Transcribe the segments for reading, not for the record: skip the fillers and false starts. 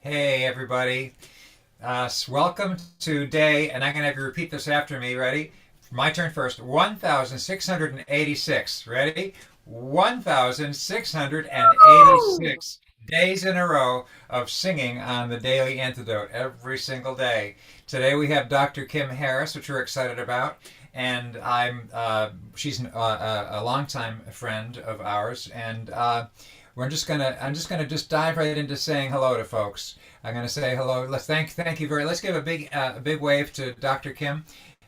Hey, everybody. Welcome to day, and I'm going to have you repeat this after me. Ready? My turn first. 1,686. Ready? Woo! 1,686 days in a row of singing on the Daily Antidote every single day. Today we have Dr. Kim Harris, which we're excited about. And she's a longtime friend of ours, and I'm just dive right into saying hello to folks. I'm gonna say hello. Thank you let's give a big wave to Dr. Kim.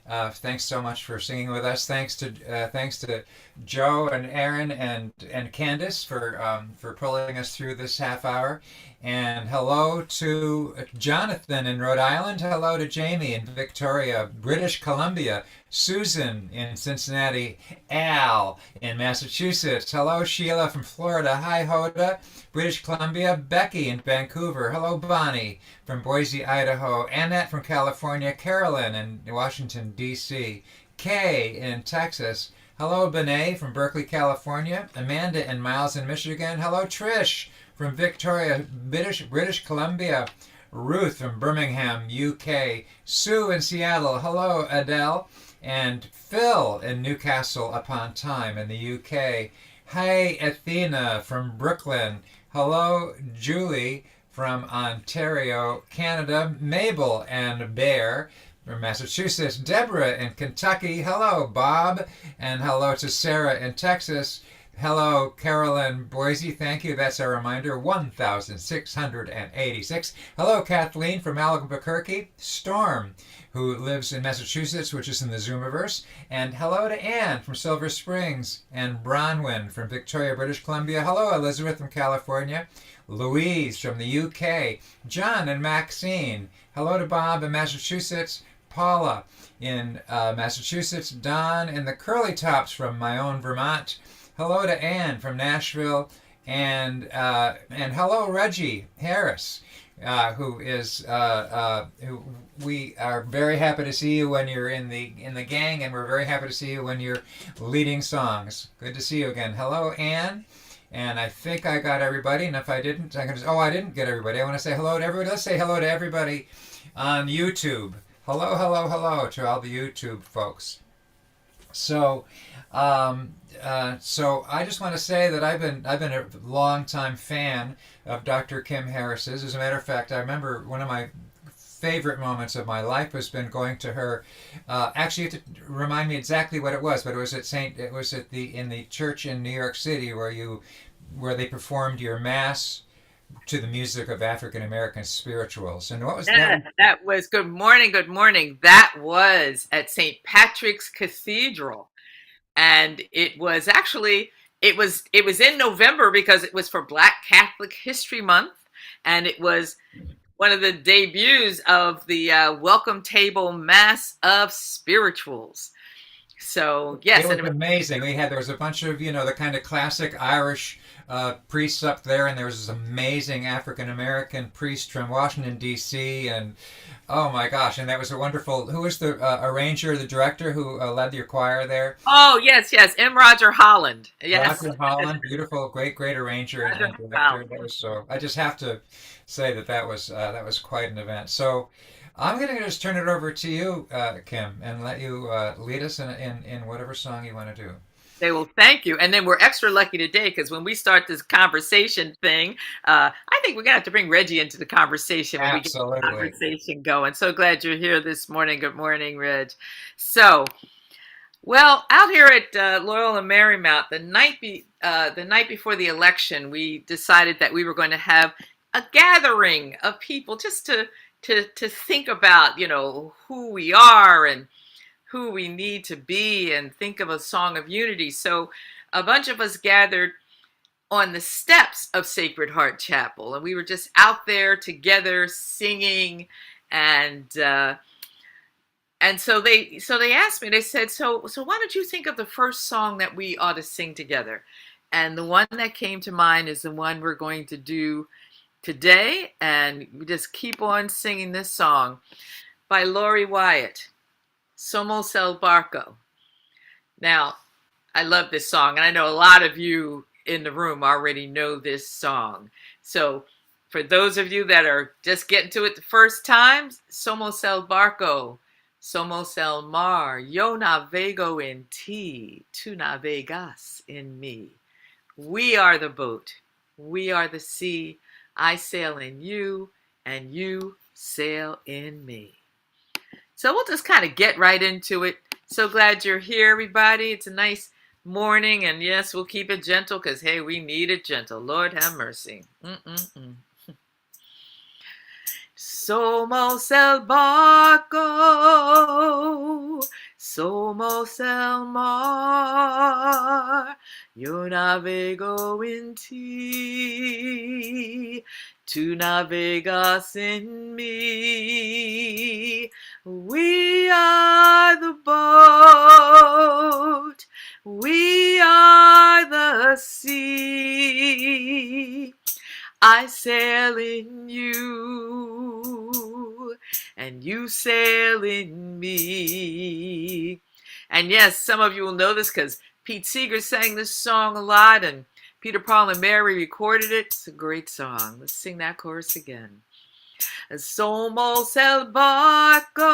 Thanks so much for singing with us. Thanks to Joe and Aaron and Candace for pulling us through this half hour. And hello to Jonathan in Rhode Island. Hello to Jamie in Victoria, British Columbia. Susan in Cincinnati. Al in Massachusetts. Hello Sheila from Florida. Hi Hoda, British Columbia. Becky in Vancouver. Hello Bonnie from Boise, Idaho. Annette from California. Carolyn in Washington, D.C. Kay in Texas. Hello, Benet from Berkeley, California. Amanda and Miles in Michigan. Hello, Trish from Victoria, British Columbia. Ruth from Birmingham, UK. Sue in Seattle. Hello, Adele. And Phil in Newcastle upon Tyne in the UK. Hi, Athena from Brooklyn. Hello, Julie from Ontario, Canada. Mabel and Bear from Massachusetts. Deborah in Kentucky. Hello, Bob. And hello to Sarah in Texas. Hello, Carolyn Boise. Thank you. That's our reminder. 1,686. Hello, Kathleen from Albuquerque. Storm, who lives in Massachusetts, which is in the Zoomiverse. And hello to Anne from Silver Springs. And Bronwyn from Victoria, British Columbia. Hello, Elizabeth from California. Louise from the UK. John and Maxine. Hello to Bob in Massachusetts. Paula in Massachusetts. Don in the Curly Tops from my own Vermont. Hello to Anne from Nashville, and hello Reggie Harris, who we are very happy to see you when you're in the gang, and we're very happy to see you when you're leading songs. Good to see you again. Hello Anne. And I think I got everybody. And if I didn't, I didn't get everybody. I want to say hello to everybody. Let's say hello to everybody on YouTube. Hello, hello, hello to all the YouTube folks. So, so I just want to say that I've been a long time fan of Dr. Kim Harris's. As a matter of fact, I remember one of my favorite moments of my life has been going to her. Actually, you have to remind me exactly what it was, but it was at Saint. It was at the in the church in New York City where they performed your mass to the music of African American spirituals. And what was that? That was good morning. Good morning. That was at St. Patrick's Cathedral. And it was in November because it was for Black Catholic History Month. And it was one of the debuts of the Welcome Table Mass of Spirituals. So, It yes, was and amazing. There was a bunch of the kind of classic Irish priests up there, and there was this amazing African American priest from Washington D.C. and oh my gosh, and that was a wonderful. Who was the arranger, the director who led your choir there? oh, yes, yes, M. Roger Holland. Yes, Roger Holland, beautiful, great arranger Roger and director. Holland. That was so. I just have to say that was quite an event. So. I'm going to just turn it over to you, Kim, and let you lead us in whatever song you want to do. They will thank you. And then we're extra lucky today because when we start this conversation thing, I think we're going to have to bring Reggie into the conversation when we get the Absolutely. conversation going. So glad you're here this morning. Good morning, Reg. So, well, out here at Loyal and Marymount, the night before the election, we decided that we were going to have a gathering of people just to think about, who we are and who we need to be and think of a song of unity. So a bunch of us gathered on the steps of Sacred Heart Chapel, and we were just out there together singing, and so they asked me. They said, "So why don't you think of the first song that we ought to sing together?" And the one that came to mind is the one we're going to do today, and we just keep on singing this song by Lorre Wyatt. Somos El Barco. Now, I love this song, and I know a lot of you in the room already know this song. So For those of you that are just getting to it the first time, Somos El Barco, Somos El Mar, Yo navego en ti, tú navegas en mí. We are the boat, we are the sea. I sail in you, and you sail in me. So we'll just kind of get right into it. So glad you're here, everybody. It's a nice morning, and yes, we'll keep it gentle because, hey, we need it gentle. Lord have mercy. Somos el barco, somos el mar, yo navego en ti, tú navegas en mí. We are the boat, we are the sea. I sail in you, and you sail in me. And yes, some of you will know this because Pete Seeger sang this song a lot, and Peter, Paul, and Mary recorded it. It's a great song. Let's sing that chorus again. Somos el barco,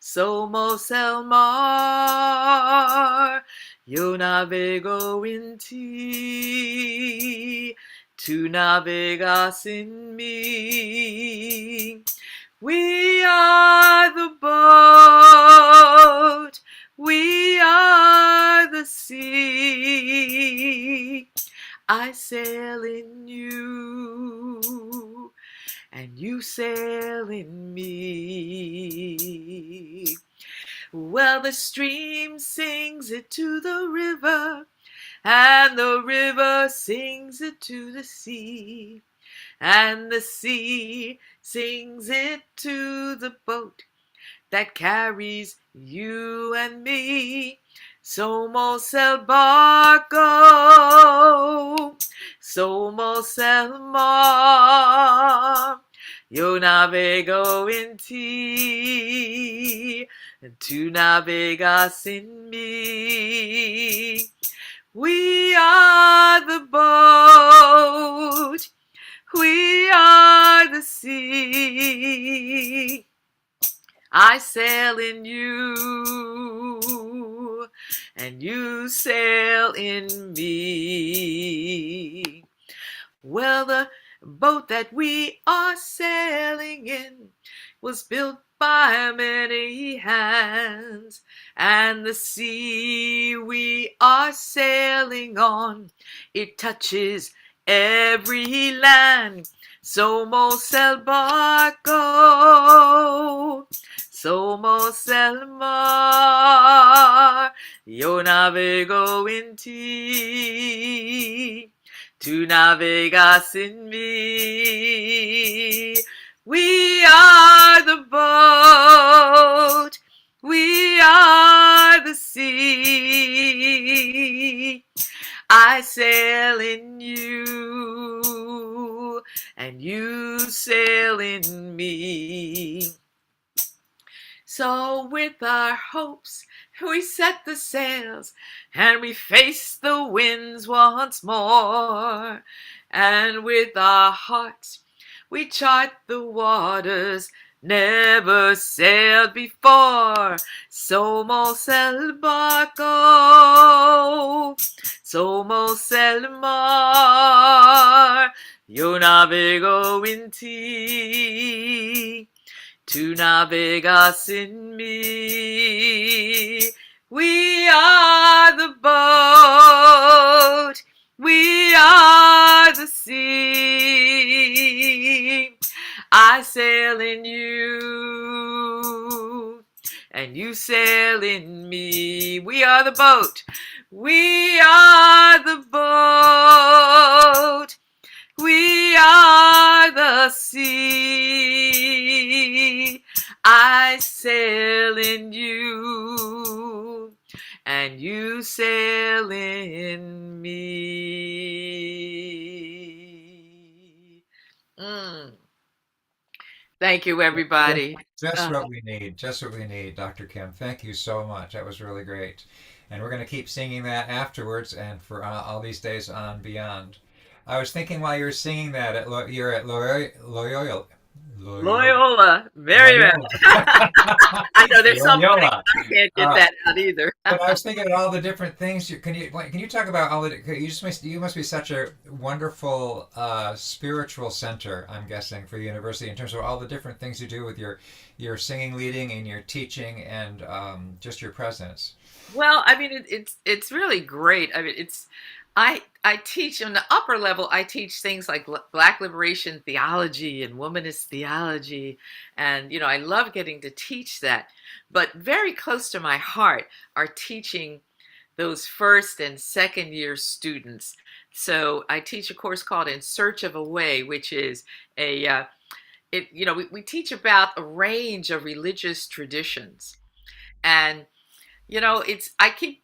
somos el mar, yo navego en ti, tú navegas en mí. We are the boat, we are the sea. I sail in you, and you sail in me. Well, the stream sings it to the river, and the river sings it to the sea, and the sea sings it to the boat that carries you and me. Somos el barco, somos el mar, yo navego en ti, tú navegas en mí. We are the boat, we are the sea. I sail in you, and you sail in me. Well, the boat that we are sailing in was built by many hands, and the sea we are sailing on, it touches every land. Somos el barco, somos el mar, yo navego en ti, tú navegas en mí. We are the boat, we are the sea. I sail in you, and you sail in me. So with our hopes we set the sails, and we face the winds once more, and with our hearts we chart the waters never sailed before. Somos el barco, somos el mar, yo navego en ti, tú navegas en mí. We are the boat, we are the sea. I sail in you, and you sail in me. We are the boat, we are the boat, we are the sea. I sail in you, and you sail in me. Thank you, everybody. Just what we need. Just what we need, Dr. Kim. Thank you so much. That was really great. And we're going to keep singing that afterwards and for all these days on beyond. I was thinking while you were singing that you're at Loyola. Loyola. Loyola, very well. Loyola. I know there's some blank. Loyola. I can't get Uh, that out either. but I was thinking of all the different things. Can you talk about all the? You must be such a wonderful spiritual center. I'm guessing for the university in terms of all the different things you do with your singing, leading, and your teaching, and just your presence. Well, I mean, it's really great. I mean, I teach on the upper level. I teach things like Black liberation theology and womanist theology, and I love getting to teach that. But very close to my heart are teaching those first and second year students. So I teach a course called In Search of a Way, which is a we teach about a range of religious traditions. And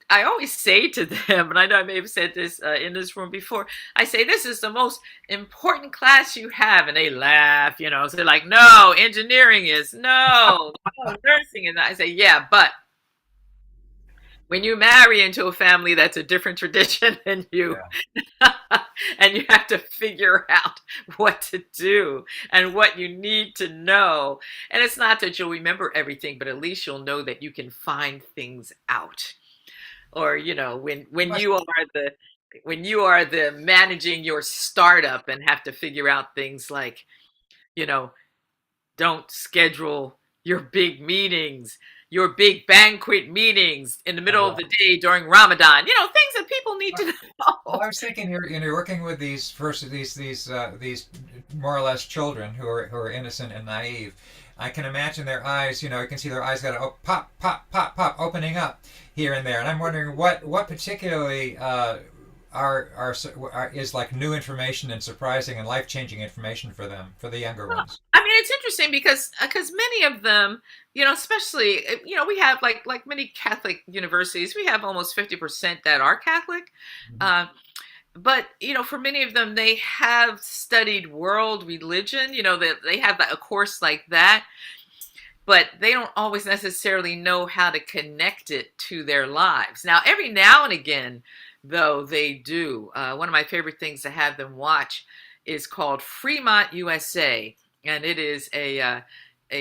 I always say to them, and I know I may have said this in this room before, I say, this is the most important class you have. And they laugh, so they're like, no, engineering is, no, nursing is not. I say, yeah, but when you marry into a family that's a different tradition than you, Yeah. and you have to figure out what to do and what you need to know. And it's not that you'll remember everything, but at least you'll know that you can find things out. Or, when Must- you are the managing your startup and have to figure out things like, you know, don't schedule your big meetings, your big banquet meetings in the middle of the day during Ramadan. Things that people need to Well, know. I was thinking you're working with these more or less children who are innocent and naive. I can imagine their eyes. You can see their eyes got to pop, pop, pop, pop, opening up here and there. And I'm wondering what particularly is like new information and surprising and life changing information for them, for the younger Well, ones. I mean, it's interesting because many of them, especially we have like many Catholic universities, we have almost 50% that are Catholic. Mhm. Uh, but for many of them, they have studied world religion. That they have a course like that, but they don't always necessarily know how to connect it to their lives. Now, every now and again, though, they do. One of my favorite things to have them watch is called Fremont, USA, and it is a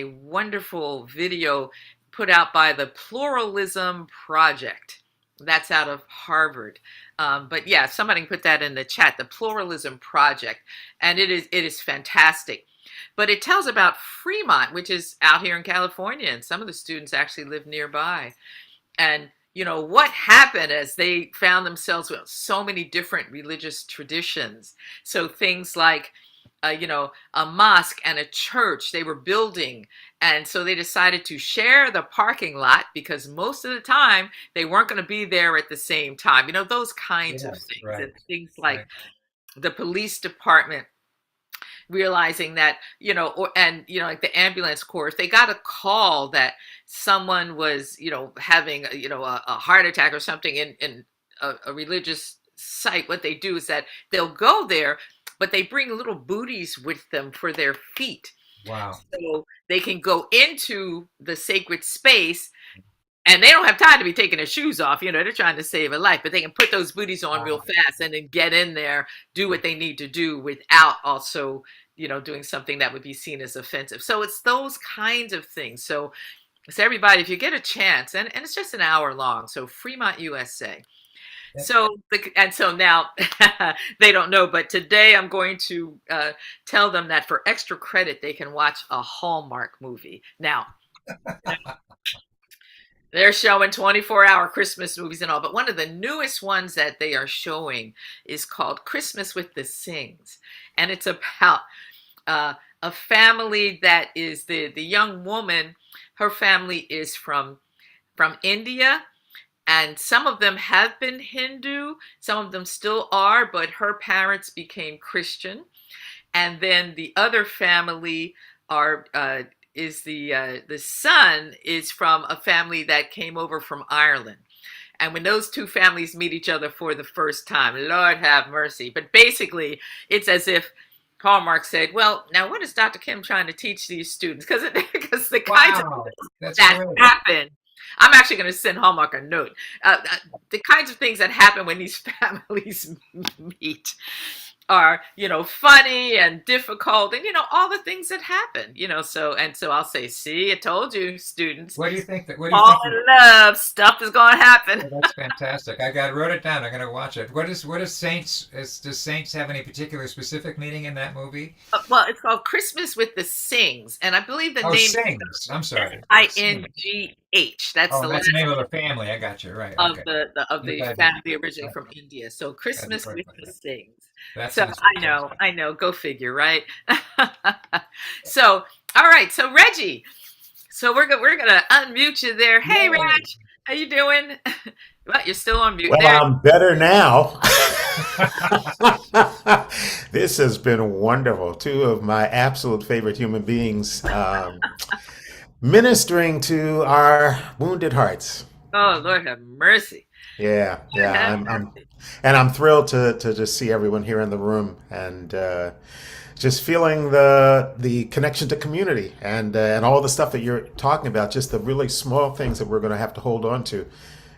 wonderful video put out by the Pluralism Project. That's out of Harvard. But yeah, somebody can put that in the chat, the Pluralism Project. And it is fantastic. But it tells about Fremont, which is out here in California, and some of the students actually live nearby. And what happened as they found themselves with so many different religious traditions. So things like a mosque and a church they were building. And so they decided to share the parking lot because most of the time they weren't going to be there at the same time. Those kinds of Yes, things. right, And things like right. the police department realizing that, like the ambulance corps, if they got a call that someone was, having, a heart attack or something in a religious site, what they do is that they'll go there, but they bring little booties with them for their feet. Wow. So they can go into the sacred space and they don't have time to be taking their shoes off. They're trying to save a life, but they can put those booties on real Wow. fast and then get in there, do what they need to do without also, doing something that would be seen as offensive. So it's those kinds of things. So everybody, if you get a chance, and it's just an hour long, so Fremont, USA. So now they don't know, but today I'm going to tell them that for extra credit, they can watch a Hallmark movie. Now, they're showing 24-hour Christmas movies and all, but one of the newest ones that they are showing is called Christmas with the Sings. And it's about a family that is the young woman, her family is from India, and some of them have been Hindu, some of them still are, but her parents became Christian. And then the other family are is the son is from a family that came over from Ireland. And when those two families meet each other for the first time, Lord have mercy. But basically, it's as if Hallmark said, "Well, now what is Dr. Kim trying to teach these students?" Because the kinds of Wow. That's that great. happen. I'm actually going to send Hallmark a note. The kinds of things that happen when these families meet are, funny and difficult, and all the things that happen, so I'll say, see, I told you, students, What do you think that? What do you fall think? in love, stuff is going to happen. Oh, that's fantastic. wrote it down. I'm going to watch it. What is Saints? Does Saints have any particular specific meaning in that movie? Well, it's called Christmas with the Sings, and I believe the Oh, name Sings. I'm is sorry. Sings. Ingh. That's Oh, the that's the last name of the family. I got you. Right. of Okay. You the got it. family originally Right. from India. So Gotta be Christmas quick with like the that. Sings. That So sounds fantastic. I know. Go figure, right? So all right. So Reggie. So we're gonna unmute you there. Hey, Reg, Yay. how you doing? Well, you're still on mute Well, there. I'm better now. This has been wonderful. Two of my absolute favorite human beings ministering to our wounded hearts. Oh, Lord have mercy. Yeah, Lord yeah. have I'm mercy. and I'm thrilled to just see everyone here in the room and just feeling the connection to community and all the stuff that you're talking about. Just the really small things that we're going to have to hold on to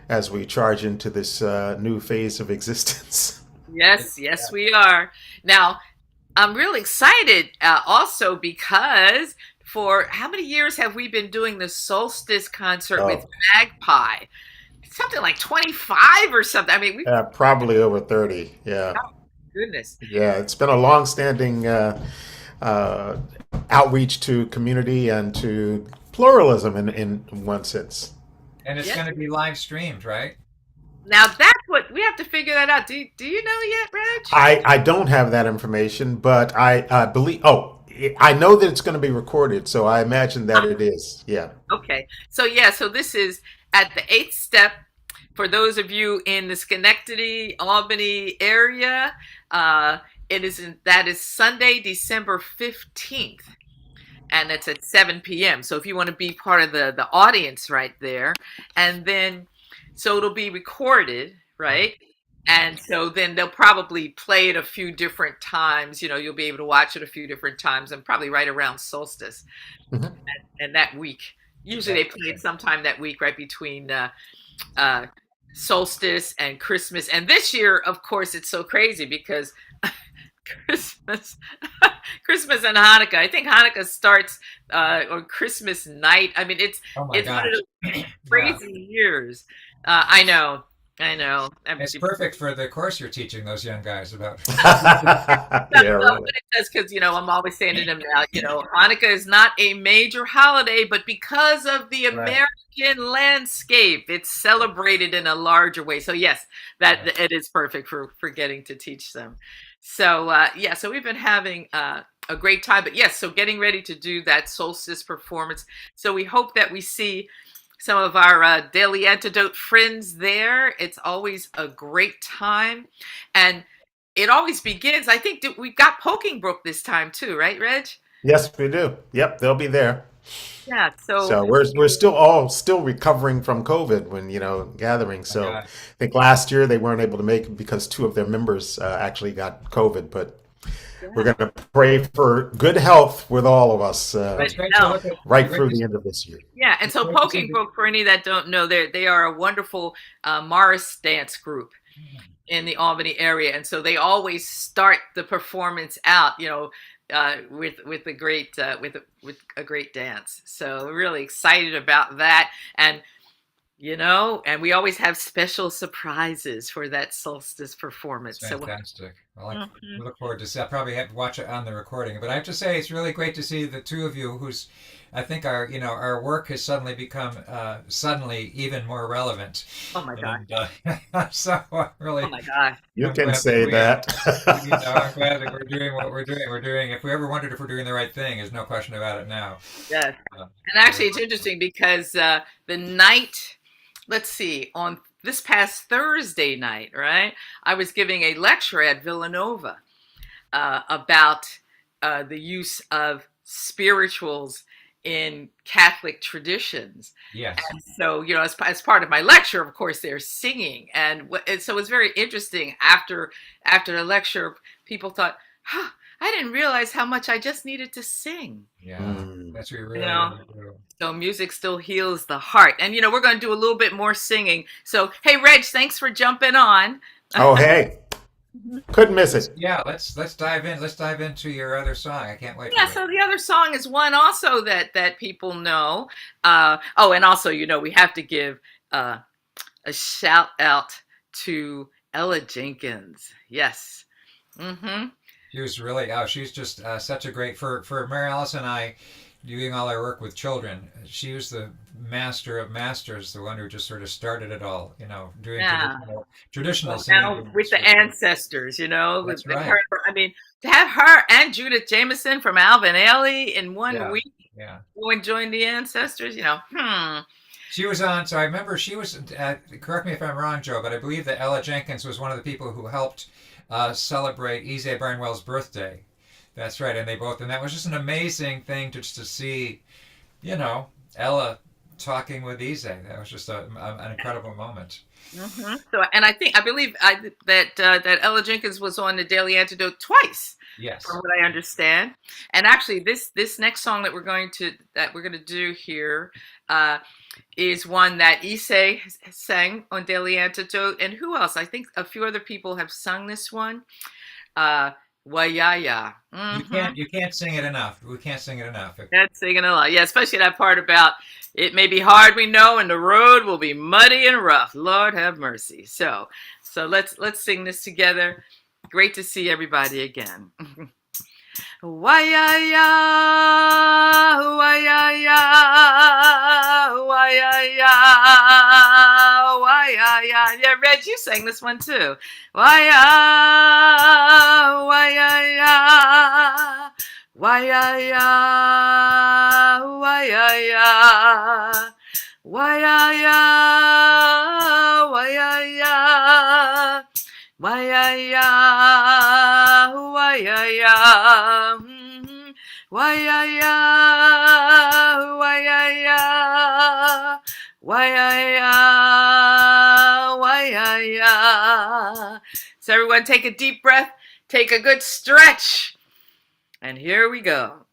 as we charge into this new phase of existence. Yes, yes, we are. Now, I'm real excited also because for how many years have we been doing the solstice concert with Oh, Magpie? Something like 25 or something. I mean, we probably over 30. Yeah. goodness. Yeah, it's been a long-standing uh, outreach to community and to pluralism in one sense. And it's Yes. going to be live streamed, right? Now that's what we have to figure that out. Do you know yet, Reg? I don't have that information, but I believe. Oh, I know that it's going to be recorded, so I imagine that it is. Yeah. Okay. So yeah, so this is at the eighth step. For those of you in the Schenectady, Albany area, that is Sunday, December 15th, and it's at 7 p.m. So if you want to be part of the audience right there, and then so it'll be recorded, right? And so then they'll probably play it a few different times. You'll be able to watch it a few different times, and probably right around solstice Mhm. and that week. Usually they That's play it okay. sometime that week, right between uh, solstice and Christmas. And this year, of course, it's so crazy because Christmas, Christmas and Hanukkah. I think Hanukkah starts on Christmas night. I mean, Oh my it's one of gosh. those Yeah. crazy years. I know, I know. It's perfect for the course you're teaching those young guys about. Yeah, Well, really. but it does because I'm always saying to them now, Hanukkah is not a major holiday, but because of the Right. American landscape, it's celebrated in a larger way. So yes, Right. that it is perfect for getting to teach them. So yeah, so we've been having a great time. But yes, so getting ready to do that solstice performance. So we hope that we see some of our Daily Antidote friends there. It's always a great time, and it always begins. I think that we've got Poking Brook this time too, right, Reg? Yes, we do. Yep, they'll be there. Yeah. So So we're still all still recovering from COVID when gathering. My So God. I think last year they weren't able to make it because two of their members actually got COVID. But we're yeah, going to pray for good health with all of us Well, good it's great to health. look at. right Great through to, the end of this year. Yeah, and it's so great to see Poking the. Brook, for any that don't know, they are a wonderful Morris dance group in the Albany area, and so they always start the performance out, with a great with a great dance. So we're really excited about that, and and we always have special surprises for that solstice It's performance. So fantastic. Well, mhm. we look forward to see. I'll probably have to watch it on the recording, but I have to say it's really great to see the two of you, who's, I think our work has suddenly become suddenly even more relevant, Oh my God, and so oh really my God, You I'm can glad that say that. I'm glad that we're doing what we're doing. We're doing. If we ever wondered if we're doing the right thing, there's no question about it now. yes. Uh, And actually, it's interesting because the night, let's see, on this past Thursday night, right? I was giving a lecture at Villanova about the use of spirituals in Catholic traditions. yes. And so, as part of my lecture, of course, they're singing, and so it's very interesting. After the lecture, people thought, "Huh, I didn't realize how much I just needed to sing." Yeah. Mm. That's what you You really, know, really do. so music still heals the heart. And we're going to do a little bit more singing. So, hey, Reg, thanks for jumping on. Oh, hey. Couldn't miss it. Yeah, let's dive in. Let's dive into your other song. I can't wait Yeah, for it. so the other song is one also that people know. Oh, and also, we have to give uh, a shout out to Ella Jenkins. Yes. Mm-hmm. She was really, oh, she's just such a great, for Mary Alice and I doing all our work with children. She was the master of masters, the one who just sort of started it all, doing Yeah. traditional Well, singing now with was, the ancestors, that's with right. her. I mean, to have her and Judith Jameson from Alvin Ailey in one Yeah, week yeah. go and join the ancestors, She was on, so I remember she was, correct me if I'm wrong, Joe, but I believe that Ella Jenkins was one of the people who helped celebrate Easy Barnwell's birthday. That's right, and that was just an amazing thing just to see, Ella talking with Ise. That was just an incredible moment. So, and I believe that Ella Jenkins was on the Daily Antidote twice, from Yes. what I understand. And actually, this next song that we're going to do here is one that Issei sang on Daily Antidote, and who else? I think a few other people have sung this one. Uh, Woyaya. You can't sing it enough. We can't sing it enough. That's singing a lot. Yeah, especially that part about it may be hard, we know, and the road will be muddy and rough. Lord have mercy. So let's sing this together. Great to see everybody again. Wayaya, wayaya, wayaya, wayaya. Yeah, Reg, you sang this one too. Waya, wayaya, wayaya, wayaya, wayaya, wayaya. Wayaya, wayaya, wayaya, wayaya, wayaya, wayaya. So everyone take a deep breath, take a good stretch, and here we go.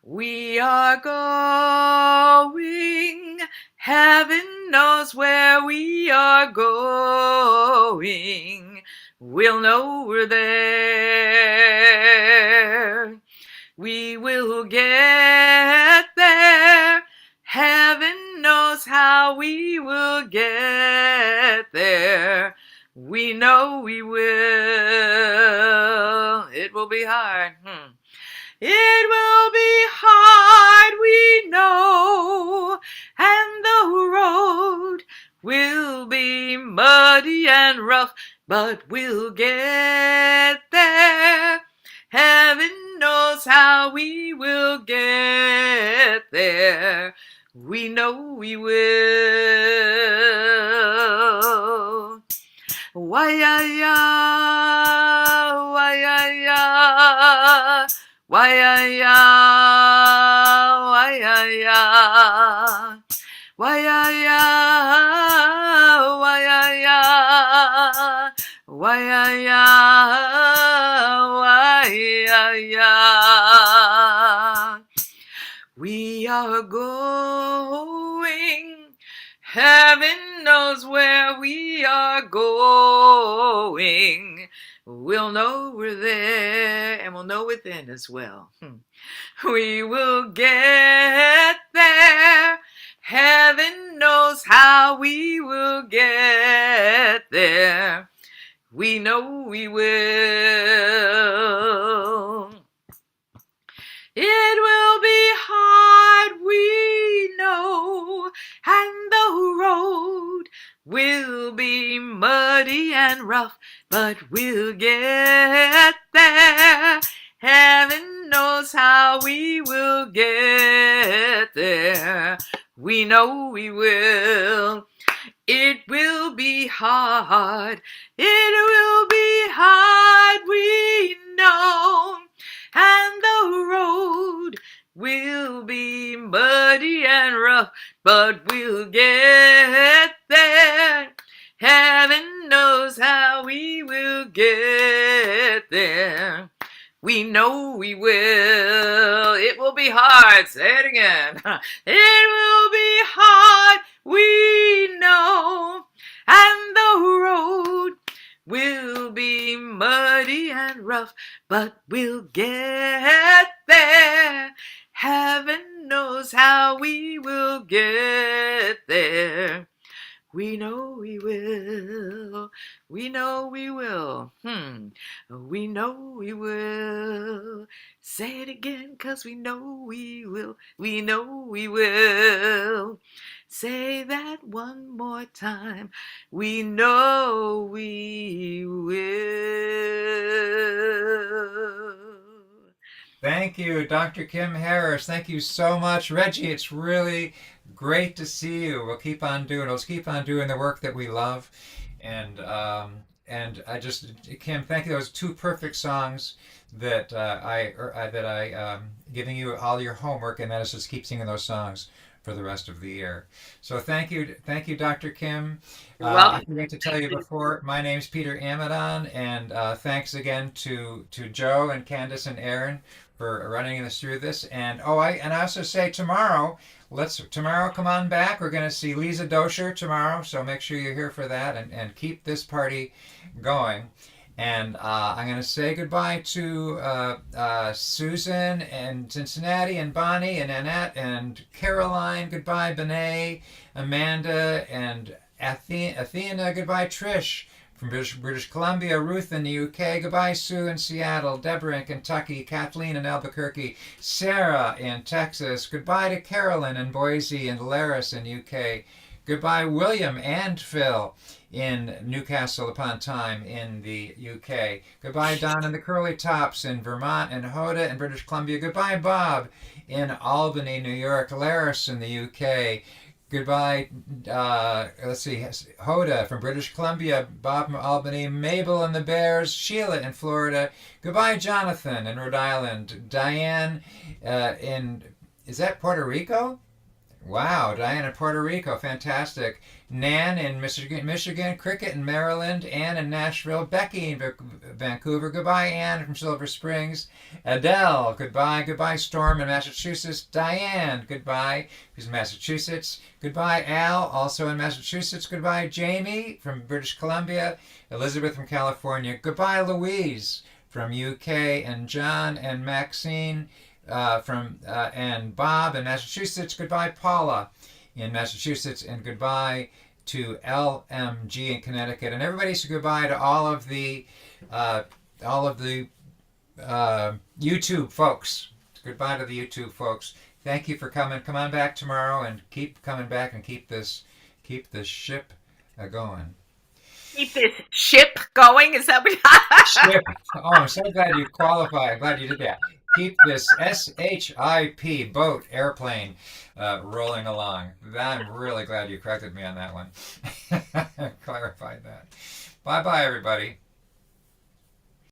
We are going, heaven knows where we are going. We'll know we're there. We will get there. Heaven knows how we will get there. We know we will. It will be hard. It will be hard, we know, and the road will be muddy and rough, but we'll get there. Heaven knows how we will get there. We know we will. Wayaya, wayaya. Wayaya, wayaya, wayaya, wayaya, wayaya, wayaya. We are going, heaven knows where we are going. We'll know we're there, and we'll know within as well. We will get there. Heaven knows how we will get there. We know we will. It will be hard, we know, and the road will be muddy and rough, but we'll get there. Heaven knows how we will get there. We know we will. It will be hard. It will be hard, we know. And the road will be muddy and rough, but we'll get there. Heaven knows how we will get there. We know we will. It will be hard. Say it again. It will be hard, we know. And the road will rough, but we'll get there. Heaven knows how we will get there. We know we will. We know we will. We know we will. Say it again, 'cause we know we will. We know we will. Say that one more time. We know we will. Thank you, Dr. Kim Harris. Thank you so much. Reggie, it's really great to see you. Let's keep on doing the work that we love. And I just, Kim, thank you. Those two perfect songs that giving you all your homework, and that is just keep singing those songs for the rest of the year. So thank you, Dr. Kim. I forgot to tell you before, my name's Peter Amadon, and thanks again to Joe and Candace and Aaron for running us through this. And I also say tomorrow come on back. We're going to see Lisa Dosher tomorrow, so make sure you're here for that and keep this party going. And I'm going to say goodbye to Susan and Cincinnati and Bonnie and Annette and Caroline. Goodbye, Benet, Amanda, and Athena. Goodbye, Trish from British Columbia. Ruth in the UK. Goodbye, Sue in Seattle. Deborah in Kentucky. Kathleen in Albuquerque. Sarah in Texas. Goodbye to Carolyn in Boise and Laris in UK. Goodbye, William and Phil in Newcastle upon Tyne in the UK. Goodbye, Don and the Curly Tops in Vermont and Hoda in British Columbia. Goodbye, Bob in Albany, New York. Laris in the UK. Goodbye, Hoda from British Columbia, Bob from Albany, Mabel and the Bears, Sheila in Florida. Goodbye, Jonathan in Rhode Island. Diane is that Puerto Rico? Wow, Diane in Puerto Rico, fantastic. Nan in Michigan, Cricket in Maryland, Ann in Nashville, Becky in Vancouver. Goodbye, Ann from Silver Springs. Adele, goodbye. Goodbye, Storm in Massachusetts. Diane, goodbye, who's in Massachusetts. Goodbye, Al, also in Massachusetts. Goodbye, Jamie from British Columbia. Elizabeth from California. Goodbye, Louise from UK, and John and Maxine and Bob in Massachusetts. Goodbye, Paula in Massachusetts, and goodbye to LMG in Connecticut. And everybody say goodbye to all of the YouTube folks. Goodbye to the YouTube folks. Thank you for coming. Come on back tomorrow and keep coming back and keep this ship going. Keep this ship going? Is that what? Ship. Oh, I'm so glad you qualified. I'm glad you did that. Keep this SHIP boat airplane rolling along. I'm really glad you corrected me on that one. Clarified that. Bye-bye, everybody.